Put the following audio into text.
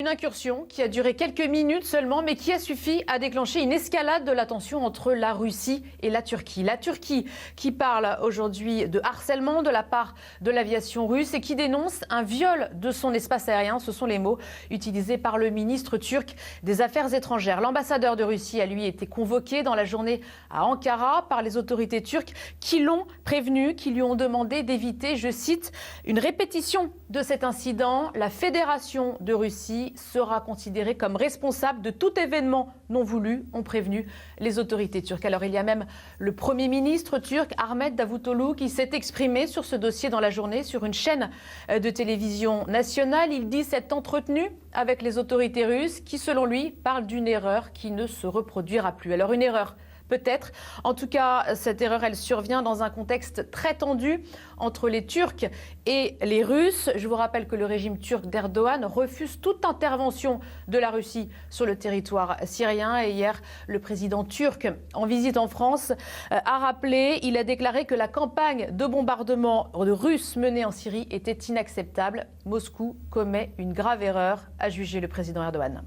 Une incursion qui a duré quelques minutes seulement, mais qui a suffi à déclencher une escalade de la tension entre la Russie et la Turquie. La Turquie qui parle aujourd'hui de harcèlement de la part de l'aviation russe et qui dénonce un viol de son espace aérien. Ce sont les mots utilisés par le ministre turc des Affaires étrangères. L'ambassadeur de Russie a lui été convoqué dans la journée à Ankara par les autorités turques qui l'ont prévenu, qui lui ont demandé d'éviter, je cite, une répétition de cet incident. La Fédération de Russie sera considéré comme responsable de tout événement non voulu, ont prévenu les autorités turques. Alors il y a même le Premier ministre turc, Ahmet Davutoglu, qui s'est exprimé sur ce dossier dans la journée sur une chaîne de télévision nationale. Il dit s'être entretenu avec les autorités russes qui, selon lui, parlent d'une erreur qui ne se reproduira plus. Alors une erreur peut-être. En tout cas, cette erreur, elle survient dans un contexte très tendu entre les Turcs et les Russes. Je vous rappelle que le régime turc d'Erdogan refuse toute intervention de la Russie sur le territoire syrien. Et hier, le président turc, en visite en France, a rappelé, il a déclaré que la campagne de bombardement russe menée en Syrie était inacceptable. Moscou commet une grave erreur, a jugé le président Erdogan.